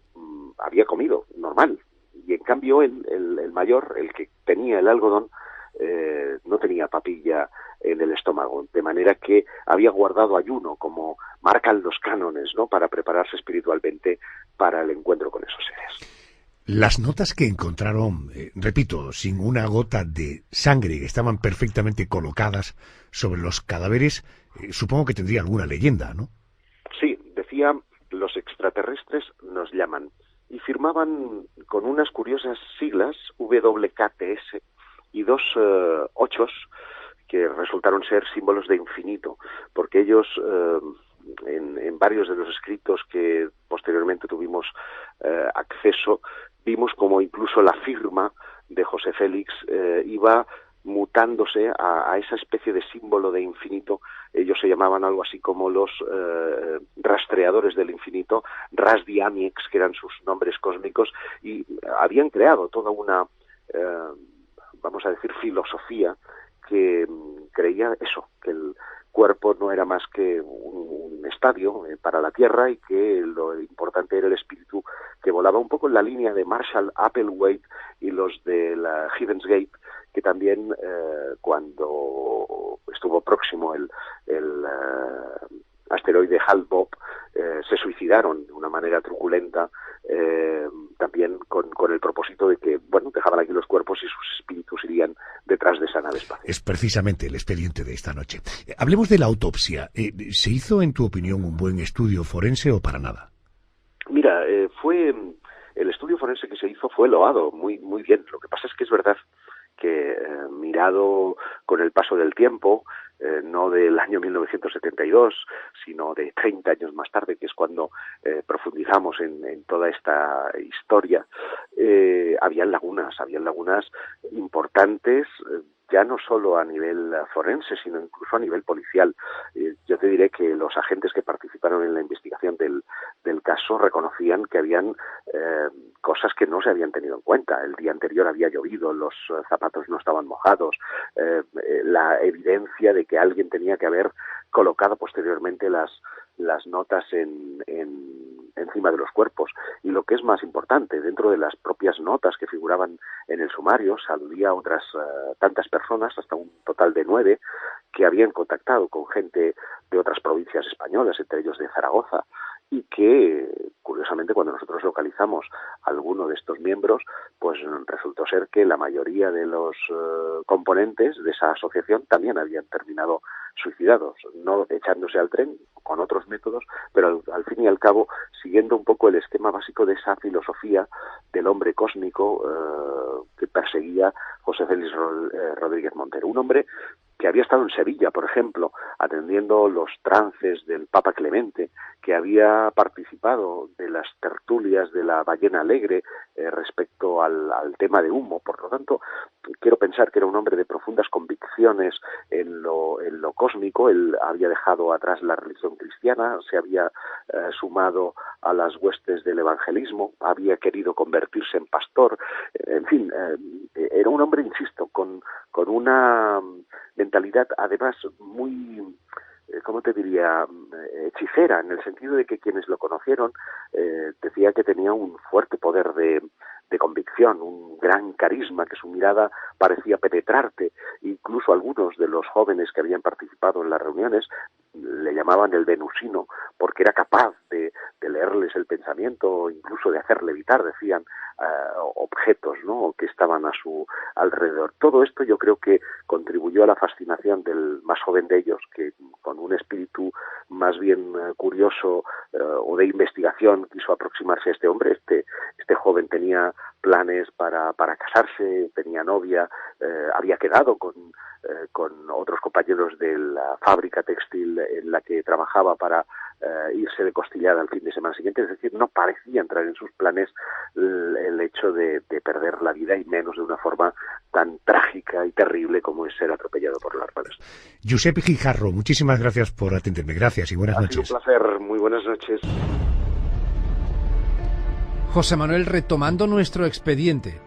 Speaker 7: había comido normal, y en cambio el mayor, el que tenía el algodón, no tenía papilla en el estómago, de manera que había guardado ayuno, como marcan los cánones, ¿no?, para prepararse espiritualmente para el encuentro con esos seres.
Speaker 6: Las notas que encontraron, repito, sin una gota de sangre, que estaban perfectamente colocadas sobre los cadáveres, supongo que tendría alguna leyenda, ¿no?
Speaker 7: Sí, decía: los extraterrestres nos llaman, y firmaban con unas curiosas siglas, WKTS, y dos ochos que resultaron ser símbolos de infinito, porque ellos en varios de los escritos que posteriormente tuvimos acceso, vimos como incluso la firma de José Félix iba mutándose a esa especie de símbolo de infinito. Ellos se llamaban algo así como los rastreadores del infinito, Rasdiamiex, que eran sus nombres cósmicos, y habían creado toda una vamos a decir filosofía que creía eso, que cuerpo no era más que un estadio para la Tierra y que lo importante era el espíritu que volaba un poco en la línea de Marshall Applewhite y los de la Heaven's Gate, que también cuando estuvo próximo el asteroide Hale-Bopp se suicidaron de una manera truculenta, también con el propósito de que, bueno, dejaban aquí los cuerpos y sus espíritus irían detrás de esa nave espacial.
Speaker 6: Es precisamente el expediente de esta noche. Hablemos de la autopsia. ¿Se hizo, en tu opinión, un buen estudio forense o para nada?
Speaker 7: Mira, el estudio forense que se hizo fue loado, muy bien. Lo que pasa es que es verdad que mirado con el paso del tiempo, no del año 1972, sino de 30 años más tarde, que es cuando profundizamos en toda esta historia, habían lagunas importantes, ya no solo a nivel forense, sino incluso a nivel policial. Yo te diré que los agentes que participaron en la investigación del caso reconocían que habían cosas que no se habían tenido en cuenta. El día anterior había llovido, los zapatos no estaban mojados, la evidencia de que alguien tenía que haber colocado posteriormente las notas encima de los cuerpos. Y lo que es más importante, dentro de las propias notas que figuraban en el sumario, se aludía a otras tantas personas, hasta un total de 9, que habían contactado con gente de otras provincias españolas, entre ellos de Zaragoza, y que, curiosamente, cuando nosotros localizamos a alguno de estos miembros, pues resultó ser que la mayoría de los componentes de esa asociación también habían terminado suicidados, no echándose al tren, con otros métodos, pero al fin y al cabo siguiendo un poco el esquema básico de esa filosofía del hombre cósmico que perseguía José Félix Rodríguez Montero, un hombre que había estado en Sevilla, por ejemplo, atendiendo los trances del Papa Clemente, que había participado de las tertulias de la Ballena Alegre respecto al tema de humo. Por lo tanto, quiero pensar que era un hombre de profundas convicciones en lo cósmico. Él había dejado atrás la religión cristiana, se había sumado a las huestes del evangelismo, había querido convertirse en pastor. En fin, era un hombre, insisto, con una mentalidad además muy, ¿cómo te diría?, hechicera, en el sentido de que quienes lo conocieron decía que tenía un fuerte poder de convicción, un gran carisma, que su mirada parecía penetrarte. Incluso algunos de los jóvenes que habían participado en las reuniones le llamaban el venusino, porque era capaz de leerles el pensamiento, incluso de hacer levitar, decían, objetos, ¿no?, que estaban a su alrededor. Todo esto yo creo que contribuyó a la fascinación del más joven de ellos, que con un espíritu más bien curioso o de investigación quiso aproximarse a este hombre. Este joven tenía planes para casarse, tenía novia, había quedado con otros compañeros de la fábrica textil en la que trabajaba para irse de costillada al fin de semana siguiente. Es decir, no parecía entrar en sus planes el hecho de perder la vida, y menos de una forma tan trágica y terrible como es ser atropellado por las ruedas.
Speaker 6: Josep Guijarro, muchísimas gracias por atenderme. Gracias y buenas noches.
Speaker 7: Ha sido un placer. Muy buenas noches.
Speaker 3: José Manuel, retomando nuestro expediente,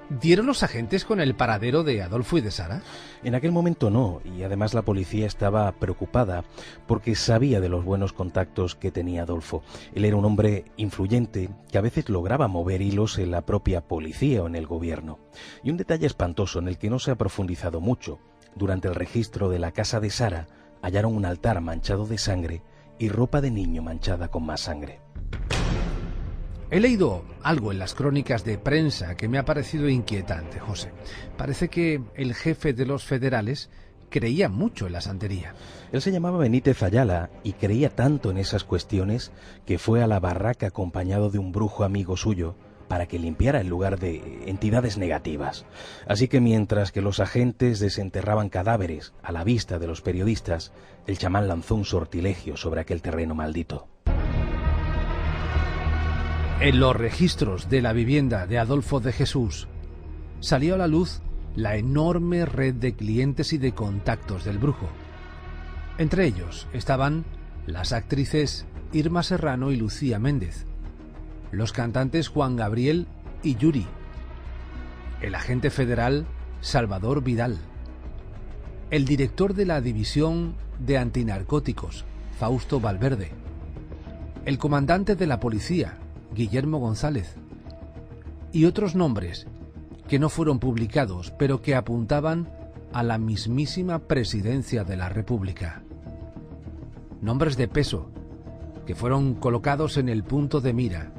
Speaker 3: ¿dieron los agentes con el paradero de Adolfo y de Sara?
Speaker 4: En aquel momento no, y además la policía estaba preocupada porque sabía de los buenos contactos que tenía Adolfo. Él era un hombre influyente que a veces lograba mover hilos en la propia policía o en el gobierno. Y un detalle espantoso en el que no se ha profundizado mucho: durante el registro de la casa de Sara hallaron un altar manchado de sangre y ropa de niño manchada con más sangre.
Speaker 3: He leído algo en las crónicas de prensa que me ha parecido inquietante, José. Parece que el jefe de los federales creía mucho en la santería.
Speaker 4: Él se llamaba Benítez Ayala y creía tanto en esas cuestiones que fue a la barraca acompañado de un brujo amigo suyo para que limpiara el lugar de entidades negativas. Así que mientras que los agentes desenterraban cadáveres a la vista de los periodistas, el chamán lanzó un sortilegio sobre aquel terreno maldito.
Speaker 3: En los registros de la vivienda de Adolfo de Jesús salió a la luz la enorme red de clientes y de contactos del brujo. Entre ellos estaban las actrices Irma Serrano y Lucía Méndez, los cantantes Juan Gabriel y Yuri, el agente federal Salvador Vidal, el director de la División de Antinarcóticos, Fausto Valverde, el comandante de la policía, Guillermo González, y otros nombres que no fueron publicados, pero que apuntaban a la mismísima presidencia de la República. Nombres de peso que fueron colocados en el punto de mira,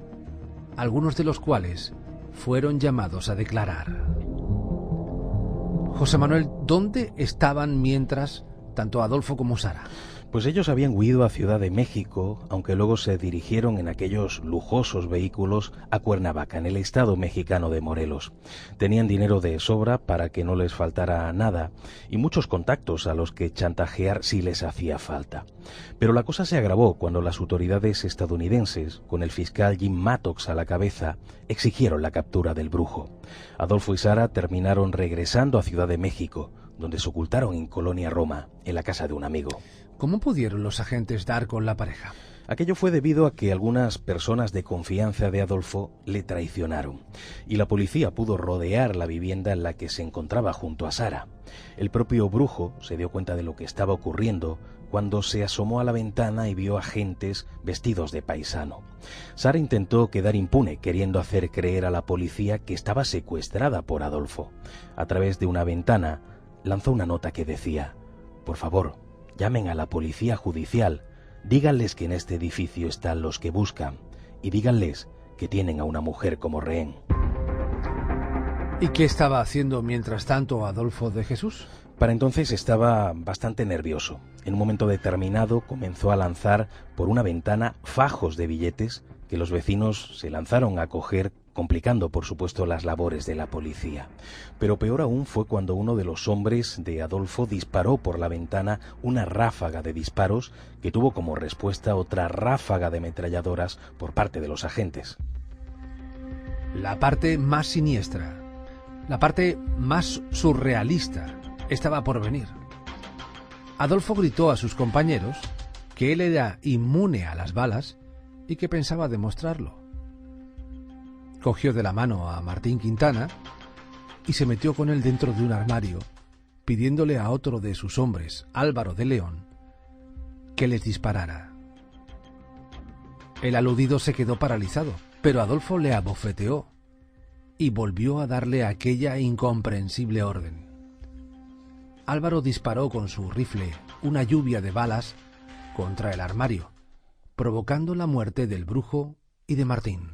Speaker 3: algunos de los cuales fueron llamados a declarar. José Manuel, ¿dónde estaban mientras tanto Adolfo como Sara?
Speaker 4: Pues ellos habían huido a Ciudad de México, aunque luego se dirigieron en aquellos lujosos vehículos a Cuernavaca, en el estado mexicano de Morelos. Tenían dinero de sobra para que no les faltara nada y muchos contactos a los que chantajear si les hacía falta. Pero la cosa se agravó cuando las autoridades estadounidenses, con el fiscal Jim Mattox a la cabeza, exigieron la captura del brujo. Adolfo y Sara terminaron regresando a Ciudad de México, donde se ocultaron en Colonia Roma, en la casa de un amigo.
Speaker 3: ¿Cómo pudieron los agentes dar con la pareja?
Speaker 4: Aquello fue debido a que algunas personas de confianza de Adolfo le traicionaron y la policía pudo rodear la vivienda en la que se encontraba junto a Sara. El propio brujo se dio cuenta de lo que estaba ocurriendo cuando se asomó a la ventana y vio agentes vestidos de paisano. Sara intentó quedar impune, queriendo hacer creer a la policía que estaba secuestrada por Adolfo. A través de una ventana lanzó una nota que decía: «Por favor, llamen a la policía judicial, díganles que en este edificio están los que buscan y díganles que tienen a una mujer como rehén».
Speaker 3: ¿Y qué estaba haciendo mientras tanto Adolfo de Jesús?
Speaker 4: Para entonces estaba bastante nervioso. En un momento determinado comenzó a lanzar por una ventana fajos de billetes que los vecinos se lanzaron a coger, complicando por supuesto las labores de la policía. Pero peor aún fue cuando uno de los hombres de Adolfo disparó por la ventana una ráfaga de disparos que tuvo como respuesta otra ráfaga de ametralladoras por parte de los agentes.
Speaker 3: La parte más siniestra, la parte más surrealista, estaba por venir. Adolfo gritó a sus compañeros que él era inmune a las balas y que pensaba demostrarlo. Cogió de la mano a Martín Quintana y se metió con él dentro de un armario, pidiéndole a otro de sus hombres, Álvaro de León, que les disparara. El aludido se quedó paralizado, pero Adolfo le abofeteó y volvió a darle aquella incomprensible orden. Álvaro disparó con su rifle una lluvia de balas contra el armario, provocando la muerte del brujo y de Martín.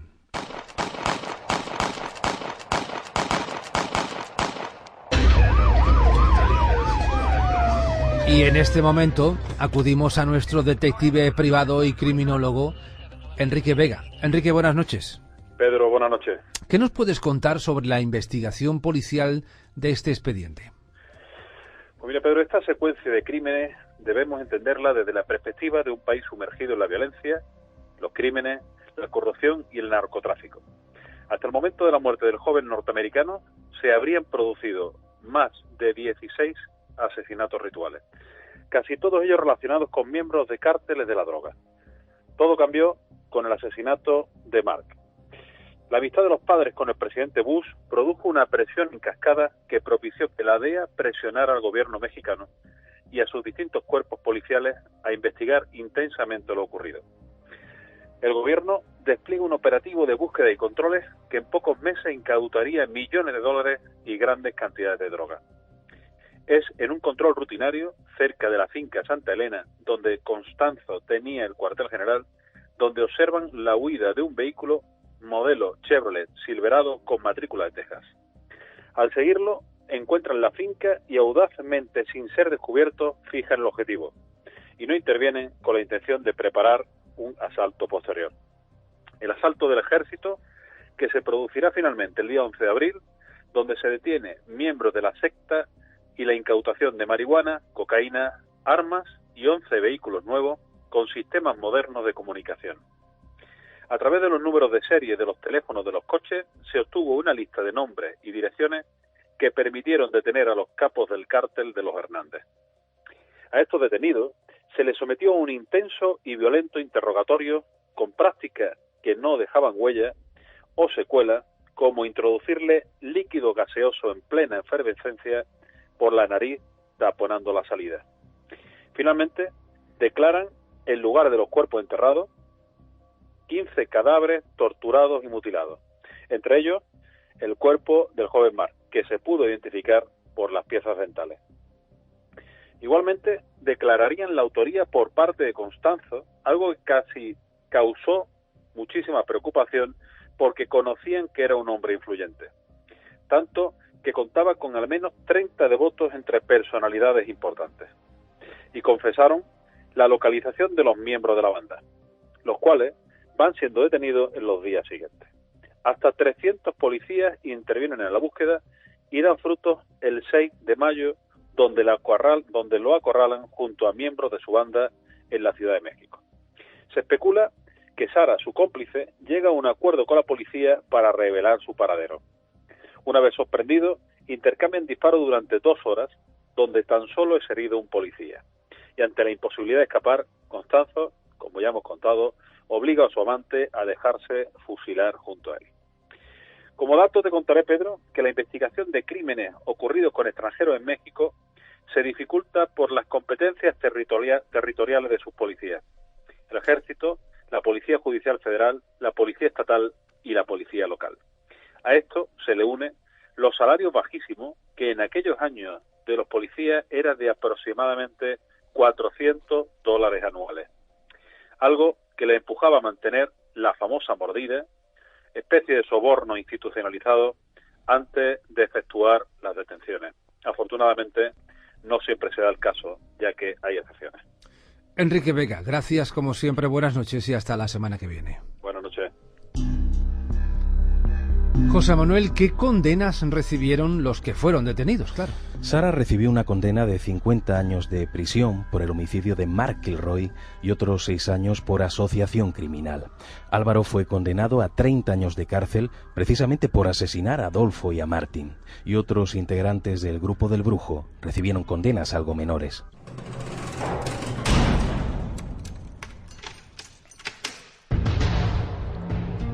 Speaker 3: Y en este momento acudimos a nuestro detective privado y criminólogo, Enrique Vega. Enrique, buenas noches.
Speaker 8: Pedro, buenas noches.
Speaker 3: ¿Qué nos puedes contar sobre la investigación policial de este expediente?
Speaker 8: Pues mira, Pedro, esta secuencia de crímenes debemos entenderla desde la perspectiva de un país sumergido en la violencia, los crímenes, la corrupción y el narcotráfico. Hasta el momento de la muerte del joven norteamericano se habrían producido más de 16 asesinatos rituales, casi todos ellos relacionados con miembros de cárteles de la droga. Todo cambió con el asesinato de Mark. La amistad de los padres con el presidente Bush produjo una presión en cascada que propició que la DEA presionara al gobierno mexicano y a sus distintos cuerpos policiales a investigar intensamente lo ocurrido. El gobierno despliega un operativo de búsqueda y controles que en pocos meses incautaría millones de dólares y grandes cantidades de droga. Es en un control rutinario cerca de la finca Santa Elena, donde Constanzo tenía el cuartel general, donde observan la huida de un vehículo modelo Chevrolet Silverado con matrícula de Texas. Al seguirlo, encuentran la finca y audazmente, sin ser descubiertos, fijan el objetivo y no intervienen con la intención de preparar un asalto posterior. El asalto del ejército, que se producirá finalmente el día 11 de abril, donde se detiene miembros de la secta y la incautación de marihuana, cocaína, armas y 11 vehículos nuevos con sistemas modernos de comunicación. A través de los números de serie de los teléfonos de los coches se obtuvo una lista de nombres y direcciones que permitieron detener a los capos del cártel de los Hernández. A estos detenidos se les sometió a un intenso y violento interrogatorio con prácticas que no dejaban huella o secuela, como introducirle líquido gaseoso en plena efervescencia por la nariz taponando la salida. Finalmente, declaran el lugar de los cuerpos enterrados, 15 cadáveres torturados y mutilados, entre ellos el cuerpo del joven Marc, que se pudo identificar por las piezas dentales. Igualmente, declararían la autoría por parte de Constanzo, algo que casi causó muchísima preocupación porque conocían que era un hombre influyente, tanto que contaba con al menos 30 devotos entre personalidades importantes, y confesaron la localización de los miembros de la banda, los cuales van siendo detenidos en los días siguientes. Hasta 300 policías intervienen en la búsqueda y dan frutos el 6 de mayo, donde lo acorralan junto a miembros de su banda en la Ciudad de México. Se especula que Sara, su cómplice, llega a un acuerdo con la policía para revelar su paradero. Una vez sorprendido, intercambian disparos durante 2 horas, donde tan solo es herido un policía. Y ante la imposibilidad de escapar, Constanzo, como ya hemos contado, obliga a su amante a dejarse fusilar junto a él. Como dato te contaré, Pedro, que la investigación de crímenes ocurridos con extranjeros en México se dificulta por las competencias territoriales de sus policías: el Ejército, la Policía Judicial Federal, la Policía Estatal y la Policía Local. A esto se le une los salarios bajísimos, que en aquellos años de los policías era de aproximadamente $400 anuales, algo que le empujaba a mantener la famosa mordida, especie de soborno institucionalizado antes de efectuar las detenciones. Afortunadamente, no siempre se da el caso, ya que hay excepciones.
Speaker 3: Enrique Vega, gracias como siempre, buenas noches y hasta la semana que viene.
Speaker 8: Buenas noches.
Speaker 3: José Manuel, ¿qué condenas recibieron los que fueron detenidos? Claro.
Speaker 4: Sara recibió una condena de 50 años de prisión por el homicidio de Marc Kilroy y otros 6 años por asociación criminal. Álvaro fue condenado a 30 años de cárcel precisamente por asesinar a Adolfo y a Martín, y otros integrantes del Grupo del Brujo recibieron condenas algo menores.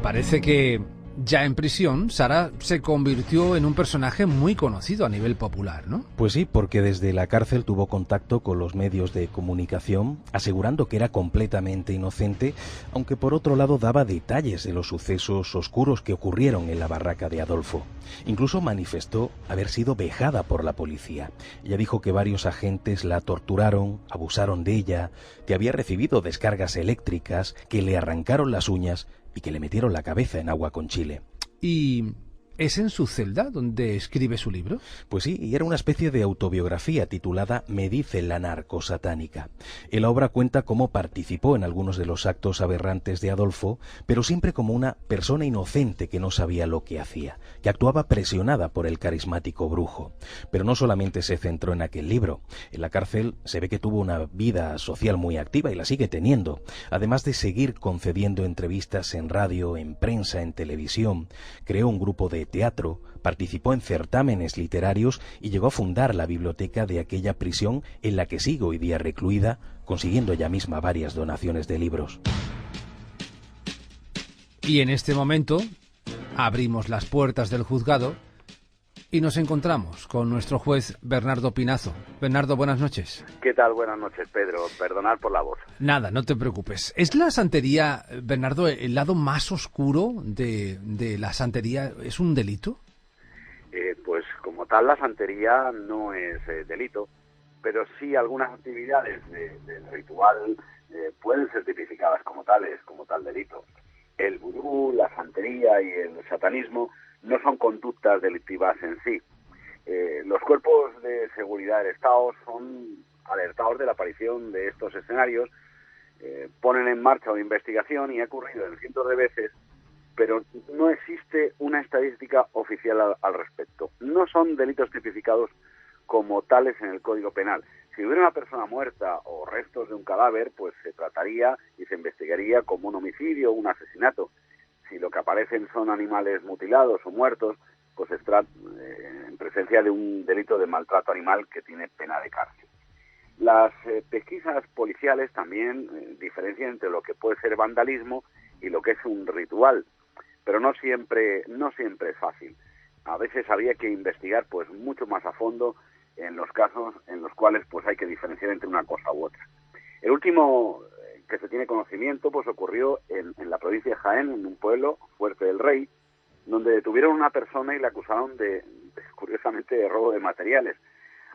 Speaker 3: Parece que ya en prisión, Sara se convirtió en un personaje muy conocido a nivel popular, ¿no?
Speaker 4: Pues sí, porque desde la cárcel tuvo contacto con los medios de comunicación, asegurando que era completamente inocente, aunque por otro lado daba detalles de los sucesos oscuros que ocurrieron en la barraca de Adolfo. Incluso manifestó haber sido vejada por la policía. Ella dijo que varios agentes la torturaron, abusaron de ella, que había recibido descargas eléctricas, que le arrancaron las uñas y que le metieron la cabeza en agua con chile.
Speaker 3: ¿Y es en su celda donde escribe su libro?
Speaker 4: Pues sí, y era una especie de autobiografía titulada Me dice la narcosatánica. En la obra cuenta cómo participó en algunos de los actos aberrantes de Adolfo, pero siempre como una persona inocente que no sabía lo que hacía, que actuaba presionada por el carismático brujo. Pero no solamente se centró en aquel libro. En la cárcel se ve que tuvo una vida social muy activa y la sigue teniendo, además de seguir concediendo entrevistas en radio, en prensa, en televisión. Creó un grupo de teatro, participó en certámenes literarios y llegó a fundar la biblioteca de aquella prisión en la que sigue hoy día recluida, consiguiendo ella misma varias donaciones de libros.
Speaker 3: Y en este momento abrimos las puertas del juzgado y nos encontramos con nuestro juez Bernardo Pinazo. Bernardo, buenas noches.
Speaker 9: ¿Qué tal? Buenas noches, Pedro. Perdonad por la voz.
Speaker 3: Nada, no te preocupes. ¿Es la santería, Bernardo, el lado más oscuro de la santería? ¿Es un delito?
Speaker 9: Pues como tal, la santería no es delito, pero sí algunas actividades del ritual pueden ser tipificadas como tal delito. El vudú, la santería y el satanismo no son conductas delictivas en sí. Los cuerpos de seguridad del Estado son alertados de la aparición de estos escenarios, ponen en marcha una investigación y ha ocurrido en cientos de veces, pero no existe una estadística oficial al respecto. No son delitos tipificados como tales en el Código Penal. Si hubiera una persona muerta o restos de un cadáver, pues se trataría y se investigaría como un homicidio o un asesinato. Si lo que aparecen son animales mutilados o muertos, pues se trata en presencia de un delito de maltrato animal que tiene pena de cárcel. Las pesquisas policiales también diferencian entre lo que puede ser vandalismo y lo que es un ritual, pero no siempre es fácil. A veces habría que investigar pues mucho más a fondo en los casos en los cuales pues hay que diferenciar entre una cosa u otra. El último que se tiene conocimiento pues ocurrió en la provincia de Jaén, en un pueblo, Fuerte del Rey, donde detuvieron a una persona y la acusaron curiosamente, de robo de materiales.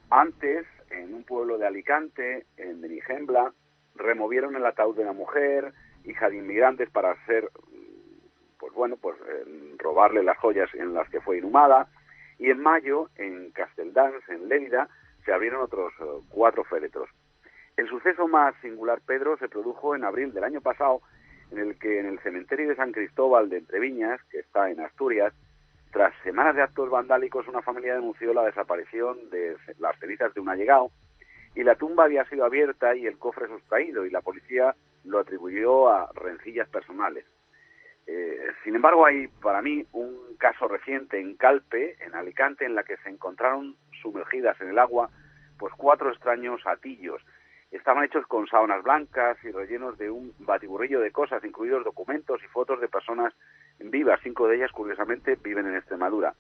Speaker 9: Antes, en un pueblo de Alicante, en Benigembla, removieron el ataúd de una mujer, hija de inmigrantes, para robarle las joyas en las que fue inhumada. Y en mayo, en Castelldans, en Lérida, se abrieron otros 4 féretros. El suceso más singular, Pedro, se produjo en abril del año pasado, en el que en el cementerio de San Cristóbal de Entreviñas, que está en Asturias, tras semanas de actos vandálicos, una familia denunció la desaparición de las cenizas de un allegado, y la tumba había sido abierta y el cofre sustraído, y la policía lo atribuyó a rencillas personales. Sin embargo, hay para mí un caso reciente en Calpe, en Alicante, en la que se encontraron sumergidas en el agua pues 4 extraños atillos. Estaban hechos con sábanas blancas y rellenos de un batiburrillo de cosas, incluidos documentos y fotos de personas vivas. 5 de ellas, curiosamente, viven en Extremadura.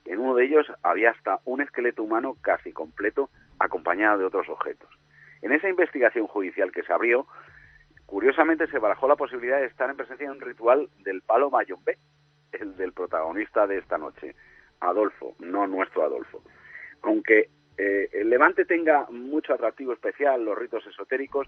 Speaker 9: En uno de ellos había hasta un esqueleto humano casi completo, acompañado de otros objetos. En esa investigación judicial que se abrió, curiosamente se barajó la posibilidad de estar en presencia de un ritual del palo mayombe, el del protagonista de esta noche, Adolfo, no nuestro Adolfo. Aunque el Levante tenga mucho atractivo especial, los ritos esotéricos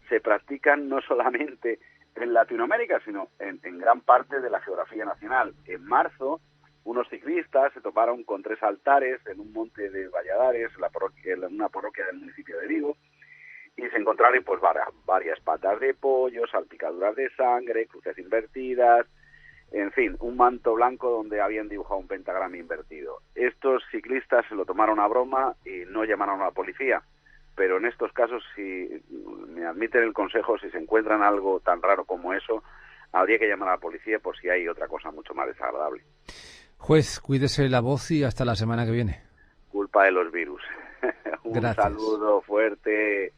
Speaker 9: se practican no solamente en Latinoamérica, sino en gran parte de la geografía nacional. En marzo, unos ciclistas se toparon con 3 altares en un monte de Valladares, en una parroquia del municipio de Vigo, y se encontraron pues varias patas de pollo, salpicaduras de sangre, cruces invertidas, en fin, un manto blanco donde habían dibujado un pentagrama invertido. Estos ciclistas se lo tomaron a broma y no llamaron a la policía, pero en estos casos, si me admiten el consejo, si se encuentran algo tan raro como eso, habría que llamar a la policía por si hay otra cosa mucho más desagradable.
Speaker 3: Juez, cuídese la voz y hasta la semana que viene.
Speaker 9: Culpa de los virus.
Speaker 3: Gracias.
Speaker 9: Saludo fuerte.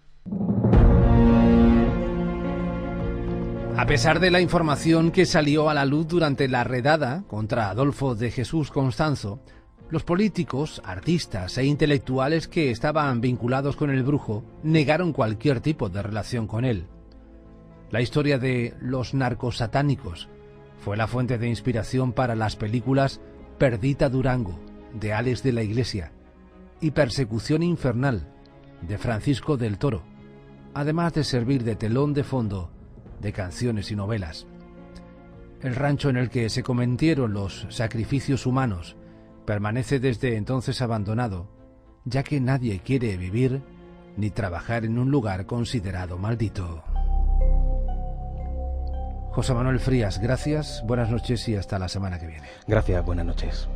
Speaker 3: A pesar de la información que salió a la luz durante la redada contra Adolfo de Jesús Constanzo, los políticos, artistas e intelectuales que estaban vinculados con el brujo negaron cualquier tipo de relación con él. La historia de los narcosatánicos fue la fuente de inspiración para las películas Perdita Durango, de Alex de la Iglesia, y Persecución Infernal, de Francisco del Toro, además de servir de telón de fondo de canciones y novelas. El rancho en el que se cometieron los sacrificios humanos permanece desde entonces abandonado, ya que nadie quiere vivir ni trabajar en un lugar considerado maldito. José Manuel Frías, gracias, buenas noches y hasta la semana que viene.
Speaker 4: Gracias, buenas noches.